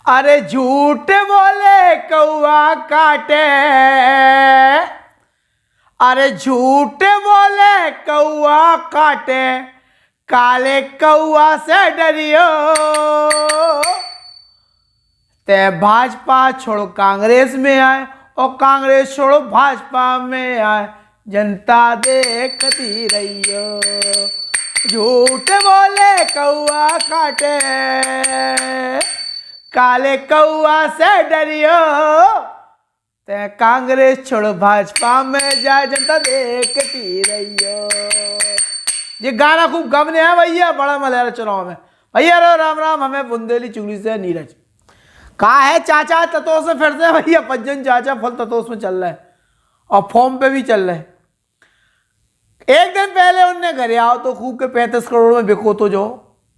अरे झूठ बोले कौआ काटे, अरे झूठ बोले कौआ काटे, काले कौआ से डरियो। ते भाजपा छोड़ो कांग्रेस में आए और कांग्रेस छोड़ो भाजपा में आए, जनता देखती रहियो। झूठ बोले कौआ काटे, काले कौआ से डरियो। ते कांग्रेस छोड़ो भाजपा में जाए, जनता देखती रहियो। ये गाना खूब गमने है भैया, बड़ा मलहरा चुनाव में। भैया रो राम राम, हमें बुंदेली चुगली से नीरज। कहा है चाचा ततोस में फिर से भैया, पज्जन चाचा फल ततोस में चल रहा है और फॉर्म पे भी चल रहा है। एक दिन पहले उनने घर आओ तो खूब के 35 करोड़ में बिको तो जो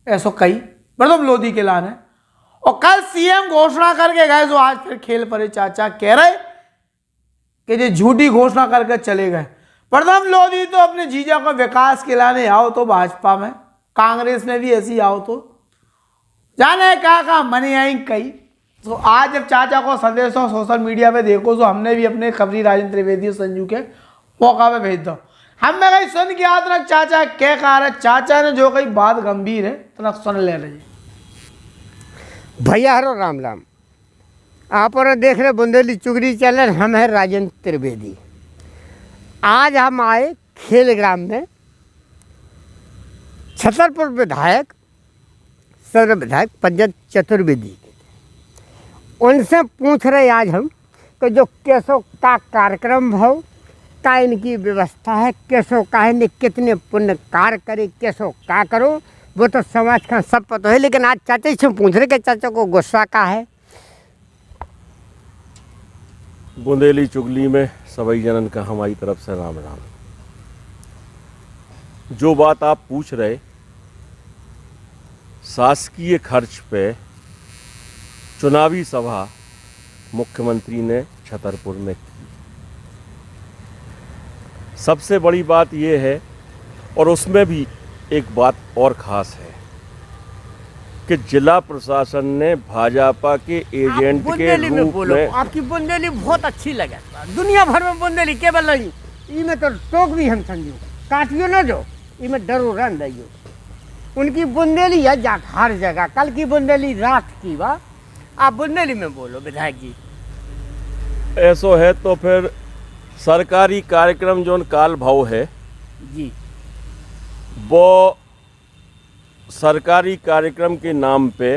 ऐसा कही मतलब लोधी के लाने, और कल सीएम घोषणा करके गए जो आज फिर खेल पड़े। चाचा कह रहे कि जो झूठी घोषणा करके चले गए। प्रथम लोधी तो अपने जीजा को विकास के लाने आओ तो भाजपा में, कांग्रेस में भी ऐसी आओ तो जाने कहा मनी आई कही। तो आज जब चाचा को संदेश हो सोशल मीडिया पे देखो तो हमने भी अपने खबरी राजेंद्र त्रिवेदी और संजू के मौका पे भेज दो। हमने कहीं सुन के याद रख चाचा क्या कहा रहे। चाचा ने जो कही बात गंभीर है तो सुन ले रहे भैया। हरो राम राम, आप और देख रहे बुंदेली चुगली चैनल। हम हैं राजेंद्र त्रिवेदी। आज हम आए खेलग्राम में छतरपुर विधायक सदर विधायक पज्जन चतुर्वेदी, उनसे पूछ रहे आज हम कि जो कैसो का कार्यक्रम भाव का इनकी व्यवस्था है, कैसो का है, कितने पुण्य कार्य करे, कैसो का करो, वो तो समाज का सब पता है। लेकिन आज चाचा से पूछ रहे कि चाचा को गुस्सा का है। बुंदेली चुगली में सभी जनन का हमारी तरफ से राम राम। जो बात आप पूछ रहे, शासकीय खर्च पे चुनावी सभा मुख्यमंत्री ने छतरपुर में की। सबसे बड़ी बात यह है, और उसमें भी एक बात और ख़ास है कि जिला प्रशासन ने भाजपा के एजेंट के रूप में, आपकी बुंदेली बहुत अच्छी लगे। दुनिया भर में बुंदेली केवल नहीं, इमें तो टोक भी हम समझो काटियो ना जो इमें डरो रन रहियो। उनकी बुंदेली है जा हर जगह। कल की बुंदेली रात की बा, आप बुंदेली में बोलो विधायक जी। ऐसो है तो फिर सरकारी कार्यक्रम जो काल भाव है जी, वो सरकारी कार्यक्रम के नाम पे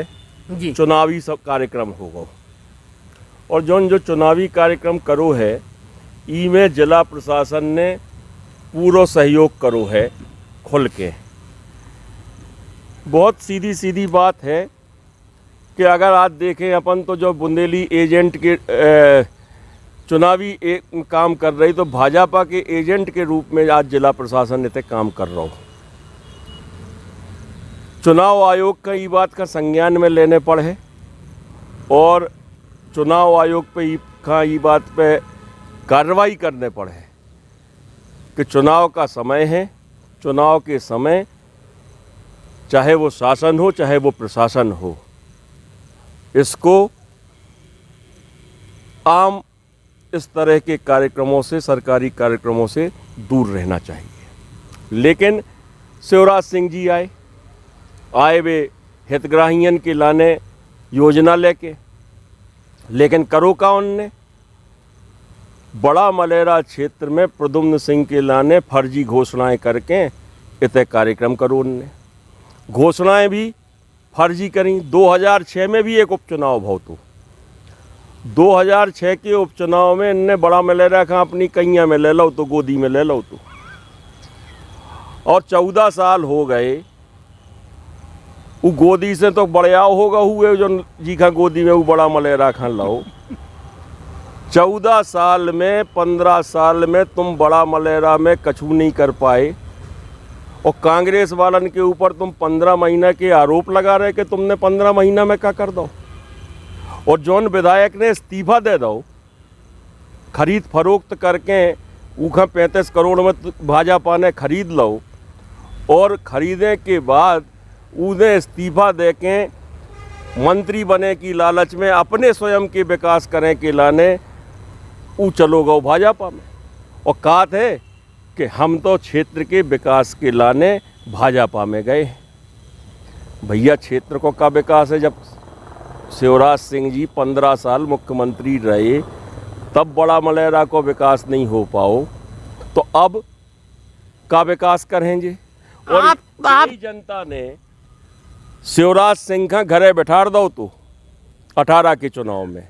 जी चुनावी सब कार्यक्रम होगा। और जो चुनावी कार्यक्रम करो है, इमें जिला प्रशासन ने पूरा सहयोग करो है खुल के। बहुत सीधी सीधी बात है कि अगर आज देखें अपन तो जो बुंदेली एजेंट के चुनावी काम कर रही, तो भाजपा के एजेंट के रूप में आज जिला प्रशासन इतने काम कर रहा हो। चुनाव आयोग का ये बात का संज्ञान में लेने पड़े और चुनाव आयोग पे ये बात पे कार्रवाई करने पड़े कि चुनाव का समय है, चुनाव के समय चाहे वो शासन हो चाहे वो प्रशासन हो, इसको आम इस तरह के कार्यक्रमों से, सरकारी कार्यक्रमों से दूर रहना चाहिए। लेकिन शिवराज सिंह जी आए वे हितग्राहियन के लाने योजना लेके, लेकिन करो का उनने बड़ा मलेरा क्षेत्र में प्रद्युम्न सिंह के लाने फर्जी घोषणाएं करके इतने कार्यक्रम करो। उनने घोषणाएं भी फर्जी करी। 2006 में भी एक उपचुनाव भाव तो 2006 के उपचुनाव में इनने बड़ा मलेरा का अपनी कैया में ले लो तो गोदी में ले लो तो, और 14 साल हो गए वो गोदी से तो बड़याव होगा हुए जो जी खा गोदी में वो बड़ा मलेरा खा लो। 14 साल में 15 साल में तुम बड़ा मलेरा में कछु नहीं कर पाए, और कांग्रेस वालन के ऊपर तुम 15 महीने के आरोप लगा रहे कि तुमने 15 महीना में क्या कर दो। और जौन विधायक ने इस्तीफा दे दो, खरीद फरोख्त करके ऊखा 35 करोड़ में भाजपा ने खरीद लो, और ख़रीदने के बाद उन्हें इस्तीफा दे के मंत्री बने की लालच में अपने स्वयं के विकास करें के लाने ऊ चलो गो भाजपा में, और कहा थे कि हम तो क्षेत्र के विकास के लाने भाजपा में गए हैं। भैया क्षेत्र को का विकास है? जब शिवराज सिंह जी 15 साल मुख्यमंत्री रहे तब बड़ा मलेरा को विकास नहीं हो पाओ, तो अब का विकास करेंगे? और आप जनता ने शिवराज सिंह का घरे बैठा दो तो 18 के चुनाव में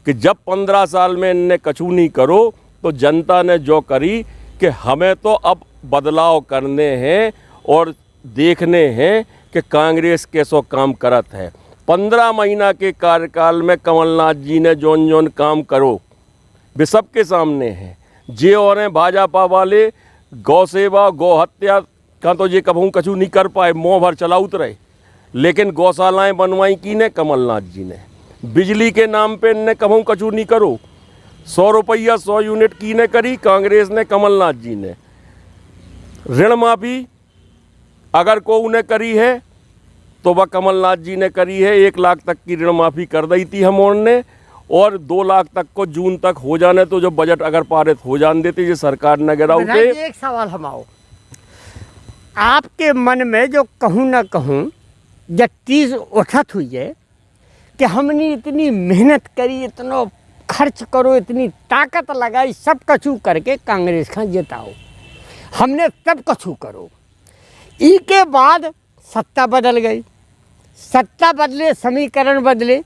कि जब 15 साल में इनने कछु नहीं करो, तो जनता ने जो करी कि हमें तो अब बदलाव करने हैं और देखने हैं कि कांग्रेस कैसो काम करत है। 15 महीना के कार्यकाल में कमलनाथ जी ने जोन जोन काम करो वे सबके सामने हैं। जे और हैं भाजपा वाले गौ सेवा गौ हत्या का तो ये कभू कछु नहीं कर पाए, मुँह भर चला उतरे, लेकिन गौशालाएं बनवाई की ने कमलनाथ जी ने। बिजली के नाम पे इनने कभू कछु नहीं करो। 100 रुपया 100 यूनिट की ने करी कांग्रेस ने, कमलनाथ जी ने। ऋण माफी अगर को उन्हें करी है तो वह कमलनाथ जी ने करी है। 1 लाख तक की ऋण माफी कर दी थी हम उन्होंने, और 2 लाख तक को जून तक हो जाने तो जो बजट अगर पारित हो जान देते ये सरकार न गिरा उठे। एक सवाल हम आओ, आपके मन में जो कहूँ ना कहूँ जब चीज़ उठत हुई है कि हमने इतनी मेहनत करी, इतना खर्च करो, इतनी ताकत लगाई, सब कछु करके कांग्रेस का जिताओ, हमने सब कछु करो। ई के बाद सत्ता बदल गई, सत्ता बदले, समीकरण बदले,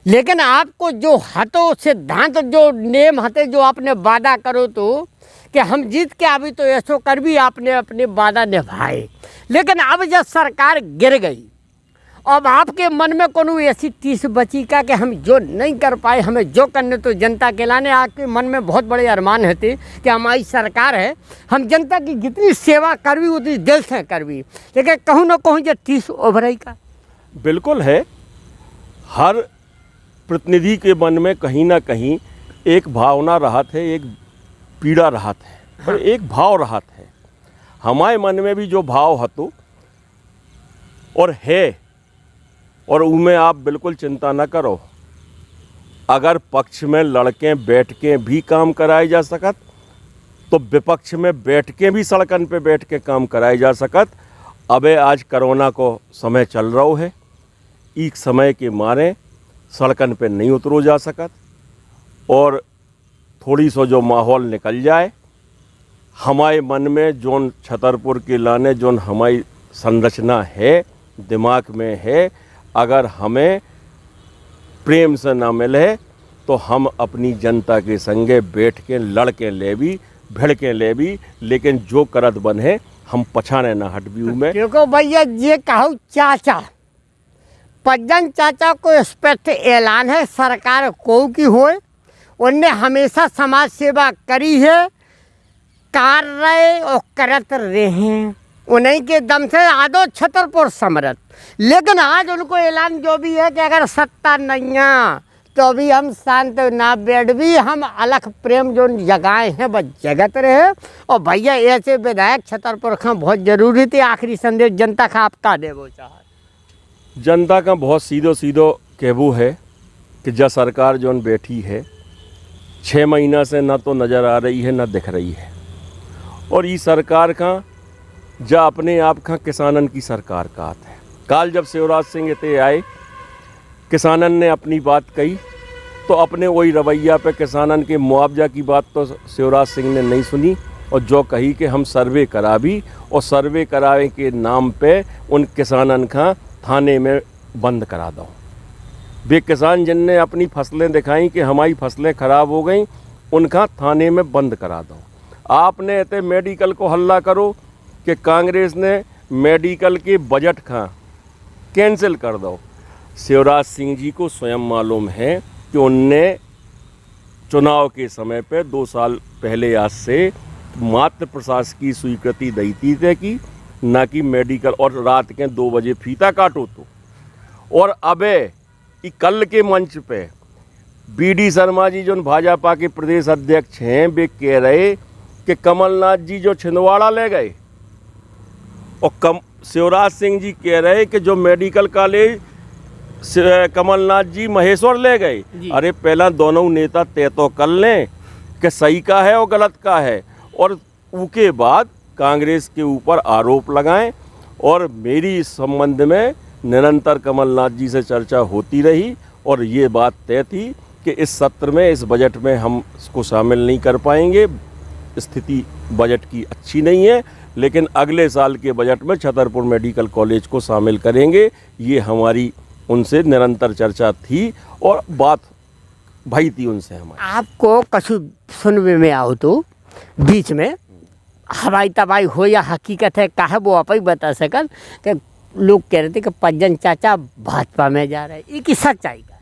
लेकिन आपको जो हतो सिद्धांत जो नेम हते जो आपने वादा करो तो कि हम जीत के अभी तो ऐसो कर भी आपने अपने वादा निभाए, लेकिन अब जब सरकार गिर गई, अब आपके मन में कोनो ऐसी टीस बची का कि हम जो नहीं कर पाए, हमें जो करने तो जनता के लाने। आपके मन में बहुत बड़े अरमान होते कि हमारी सरकार है, हम जनता की जितनी सेवा करवी उतनी दिल से करवी, लेकिन कहूँ ना कहूँ जो टीस उभरई का। बिल्कुल है, हर प्रतिनिधि के मन में कहीं ना कहीं एक भावना रहत है, एक पीड़ा रहत है, और एक भाव रहत है। हमारे मन में भी जो भाव हतो और है, और उनमें आप बिल्कुल चिंता न करो। अगर पक्ष में लड़के बैठ के भी काम कराए जा सकत, तो विपक्ष में बैठ के भी सड़कन पे बैठ के काम कराए जा सकत। अबे आज कोरोना को समय चल रहा है, एक समय के मारे सड़कन पे नहीं उतरो जा सकत, और थोड़ी सो जो माहौल निकल जाए, हमारे मन में जोन छतरपुर के लाने जोन हमारी संरचना है, दिमाग में है, अगर हमें प्रेम से ना मिले तो हम अपनी जनता के संगे बैठ के लड़ के ले भी, भिड़ के ले भी, लेकिन जो करत बने हम पछाने ना हटबी में। क्योंकि भैया ये कहूँ चाचा पज्जन चाचा को स्पष्ट ऐलान है सरकार को की होए, उनने हमेशा समाज सेवा करी है, कर रहे और करत रहे हैं, उन्हीं के दम से आदो छतरपुर समरत। लेकिन आज उनको ऐलान जो भी है कि अगर सत्ता नहीं है तो भी हम शांत ना बैठ भी, हम अलग प्रेम जो जगाए हैं बस जगत रहे। और भैया ऐसे विधायक छतरपुर का बहुत जरूरी थे। आखिरी संदेश जनता का आपका देवो चाह। जनता का बहुत सीधो सीधो कहबू है कि जब सरकार जोन बैठी है 6 महीना से ना तो नज़र आ रही है ना दिख रही है, और ये सरकार का जा अपने आप का किसानन की सरकार का आता है। काल जब शिवराज सिंह इतने आए, किसानन ने अपनी बात कही, तो अपने वही रवैया पे किसानन के मुआवजा की बात तो शिवराज सिंह ने नहीं सुनी, और जो कही कि हम सर्वे करा भी, और सर्वे करावे के नाम पे उन किसानन का थाने में बंद करा दो। वे किसान जिनने अपनी फसलें दिखाई कि हमारी फसलें ख़राब हो गई, उनका थाने में बंद करा दो। आपने इतने मेडिकल को हल्ला करो कि कांग्रेस ने मेडिकल के बजट का कैंसिल कर दो। शिवराज सिंह जी को स्वयं मालूम है कि उनने चुनाव के समय पे 2 साल पहले आज से मात्र प्रशासकीय स्वीकृति दी थी कि ना कि मेडिकल, और रात के 2 बजे फीता काटो तो। और अबे कल के मंच पे BD शर्मा जी जो भाजपा के प्रदेश अध्यक्ष हैं, वे कह रहे कि कमलनाथ जी जो छिंदवाड़ा ले गए, और शिवराज सिंह जी कह रहे कि जो मेडिकल कॉलेज कमलनाथ जी महेश्वर ले गए। जी। अरे पहला दोनों नेता तय तो कर लें कि सही का है और गलत का है, और उसके बाद कांग्रेस के ऊपर आरोप लगाएं। और मेरी इस संबंध में निरंतर कमलनाथ जी से चर्चा होती रही और ये बात तय थी कि इस सत्र में, इस बजट में हम इसको शामिल नहीं कर पाएंगे। स्थिति बजट की अच्छी नहीं है, लेकिन अगले साल के बजट में छतरपुर मेडिकल कॉलेज को शामिल करेंगे। ये हमारी उनसे निरंतर चर्चा थी और बात भाई थी उनसे हमारी। आपको कछु सुनने में आओ तो बीच में हवाई तबाई हो या हकीकत है काहे वो आप ही बता सकत कि लोग कह रहे थे कि पज्जन चाचा भाजपा में जा रहे हैं, ये की सच्चाई का है?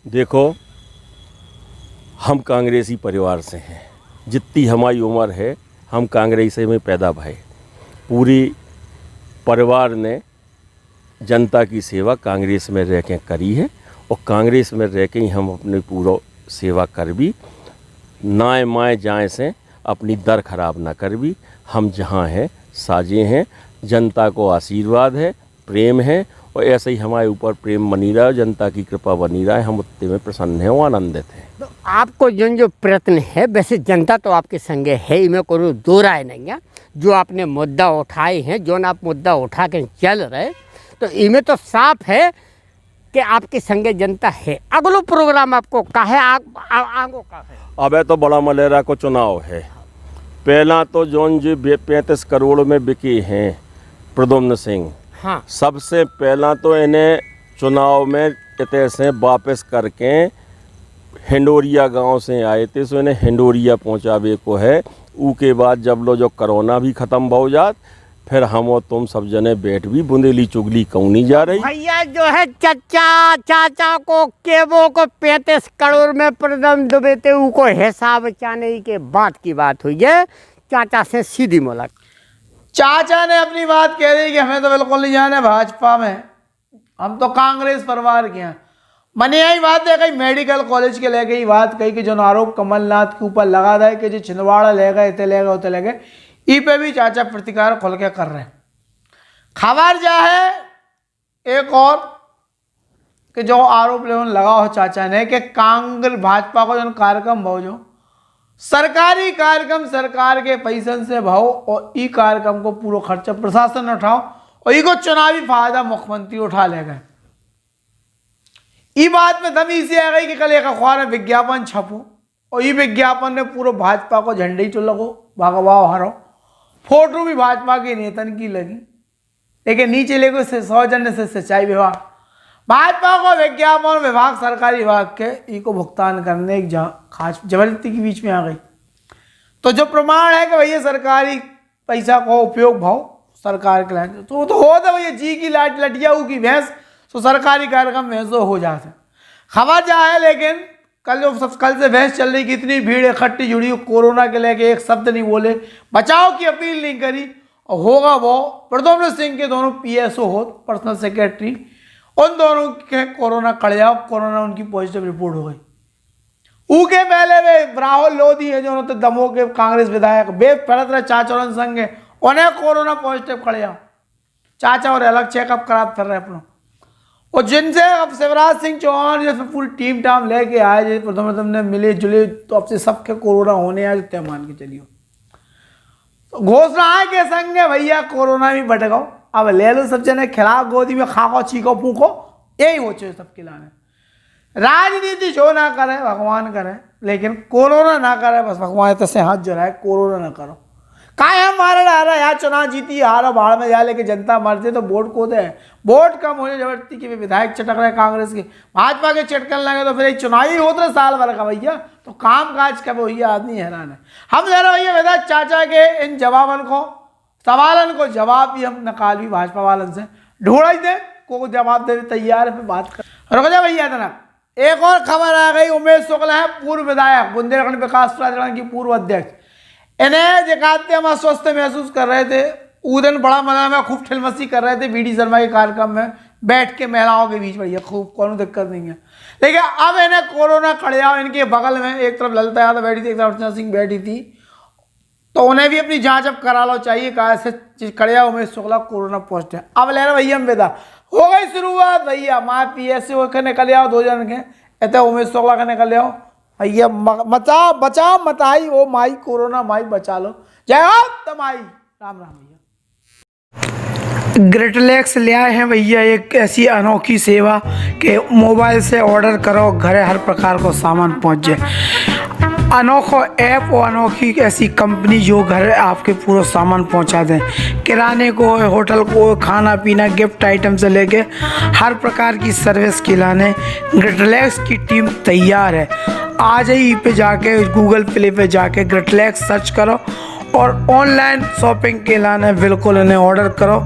देखो, हम कांग्रेसी परिवार से हैं। जितनी हमारी उम्र है हम कांग्रेसी में पैदा भये। पूरी परिवार ने जनता की सेवा कांग्रेस में रह के करी है और कांग्रेस में रह के ही हम अपनी पूरा सेवा कर भी। नाए माए जाए से अपनी दर खराब ना कर भी। हम जहाँ हैं साजे हैं, जनता को आशीर्वाद है, प्रेम है और ऐसे ही हमारे ऊपर प्रेम बनी रहा है, जनता की कृपा बनी रहा है। हम उतने में प्रसन्न हैं और आनंदित हैं। तो आपको जो प्रयत्न है, वैसे जनता तो आपके संगे है, इनमें कोई दो राय नहीं है। जो आपने मुद्दा उठाए हैं, जो ना आप मुद्दा उठा के चल रहे, तो इनमें तो साफ है कि आपके संगे जनता है। अगलो प्रोग्राम आपको काहे आगो का है? अब तो बड़ा मलेरा को चुनाव है। पहला तो जोन जी 35 करोड़ में बिके हैं प्रद्युम्न सिंह। हाँ, सबसे पहला तो इन्हें चुनाव में इतने से वापस करके हिंडोरिया गांव से आए थे, सो इन्हें हिंडोरिया पहुंचावे को है। उसके बाद जब लो जो कोरोना भी ख़त्म हो जात, फिर हम और तुम सब जने बैठ भी बुंदेली चुगली कहूँ नहीं जा रही। भैया जो है चाचा को केवो को 35 करोड़ में प्रदम दुबे थे, उनको हिसाब चाने के बाद की बात हुई है। चाचा से सीधी मुलाकात। चाचा ने अपनी बात कह दी कि हमें तो बिल्कुल नहीं जाना है भाजपा में, हम तो कांग्रेस परिवार के हैं। मैंने यही बात है, कहीं मेडिकल कॉलेज के लेके ही बात कही कि जो आरोप कमलनाथ के ऊपर लगा था कि जो छिंदवाड़ा ले गए इतने ले गए उतने ले गए, ई पे भी चाचा प्रतिकार खोल के कर रहे हैं। खबर जा है एक और कि जो आरोप लगा हो चाचा ने कि कांग्रेस भाजपा को जो कार्यक्रम भाव, जो सरकारी कार्यक्रम सरकार के पैसन से भाव, और ई कार्यक्रम को पूरा खर्चा प्रशासन उठाओ और ई को चुनावी फायदा मुख्यमंत्री उठा ले गए। ई बात में दम इसी आ गई कि कल एक अखबार में विज्ञापन छपो और ई विज्ञापन ने पूरा भाजपा को झंडे ही चुन लगो, भगवाओ हरो। फोटो भी भाजपा के नेतन की लगी, लेकिन नीचे लेको से सौजन्य से सिंचाई विभाग, भाजपा को विज्ञापन विभाग सरकारी विभाग के ई को भुगतान करने की खास जबरदस्ती के बीच में आ गई। तो जो प्रमाण है कि भैया सरकारी पैसा को उपयोग भाव सरकार के लाइन, तो वो तो होता भैया जी की लाट लटिया की भैंस, तो सरकारी कार्यक्रम भैंसो हो जाते। खबर जा है, लेकिन कल से बहस चल रही कि इतनी भीड़ इकट्ठी जुड़ी, कोरोना के लेके एक शब्द नहीं बोले, बचाव की अपील नहीं करी। और होगा वो प्रद्युम्न सिंह के दोनों पीएसओ हो, पर्सनल सेक्रेटरी, उन दोनों के कोरोना कड़िया, कोरोना उनकी पॉजिटिव रिपोर्ट हो गई। ऊके पहले वे राहुल लोधी है जो तो दमोह के कांग्रेस विधायक बे फरत रहे चाचौरन संघ है, उन्हें कोरोना पॉजिटिव कड़िया। चाचा और अलग चेकअप करा फिर रहे अपना, और जिनसे अब शिवराज सिंह चौहान जैसे पूरी टीम टाम लेके आए, जैसे प्रथम ने मिले जुले, तो अब से सबके कोरोना होने आए, तय मान के चलियो। तो घोषणा है के संग भैया कोरोना भी बट गो, अब ले लो सब जने खिलाफ गोदी में खाको चीको फूको, यही हो चाहिए सबके लाने। राजनीति जो ना करे भगवान करे, लेकिन कोरोना ना करे बस भगवान तो से हाथ जोड़ाए, कोरोना ना करो। काहे हम मारे रहा यार, चुनाव जीती हारा बाढ़ में जाए, लेकिन जनता मरते तो वोट को दे। वोट कम होने जबरदस्ती के विधायक चटक रहे कांग्रेस के, भाजपा के चटकन लगे तो फिर एक चुनाव ही होता साल भर का भैया, तो काम काज कब भैया, आदमी हैरान है। हम जरा भैया विधायक चाचा के इन जवाबन को, सवालन को जवाब भी हम निकाल भी भाजपा वालन से ढूंढ ही दे, को जवाब दे तैयार है, फिर बात कर। रुक जा भैया तना, एक और खबर आ गई। उमेश शुक्ला है पूर्व विधायक, बुंदेलखंड विकास प्राधिकरण की पूर्व अध्यक्ष, इन्हें दिखाते हम अस्वस्थ महसूस कर रहे थे। उदन बड़ा मजा में खूब ठिलमस्ती कर रहे थे बीडी शर्मा के कार्यक्रम में बैठ के महिलाओं के बीच, बढ़िया खूब, कोई दिक्कत नहीं है। लेकिन अब इन्हें कोरोना कड़िया, इनके बगल में एक तरफ ललिता यादव बैठी थी, एक तरफ अर्चना सिंह बैठी थी, तो उन्हें भी अपनी जांच अब करा लो चाहिए, कहा से कड़िया उमेश शुक्ला कोरोना पॉजिटिव। अब ले रहे भैया हम बेदा हो गई शुरुआत भैया, माँ PS से वो निकल आओ 2 जन के एते उमेश शुक्ला का निकल आओ भैया, मचा बचा मताई ओ माई कोरोना माई बचा लो, जय हो तमाई, राम राम भैया। ग्रेटलेक्स ले आए हैं भैया एक ऐसी अनोखी सेवा कि मोबाइल से ऑर्डर करो, घरे हर प्रकार को सामान पहुंच जाए। अनोखो ऐप और अनोखी ऐसी कंपनी जो घर आपके पूरा सामान पहुंचा दें, किराने को, होटल को, खाना पीना, गिफ्ट आइटम से लेके हर प्रकार की सर्विस खिलाने ग्रेटलेक्स की टीम तैयार है। आज ही पे जाके गूगल प्ले पे जाके ग्रेटलेक्स सर्च करो और ऑनलाइन शॉपिंग के लाने बिल्कुल इन्हें ऑर्डर करो,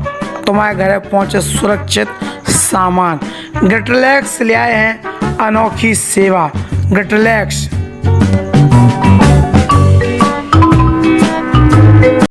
तुम्हारे घर पहुंचे सुरक्षित सामान। ग्रेटलेक्स ले आए हैं अनोखी सेवा। ग्रेटलेक्स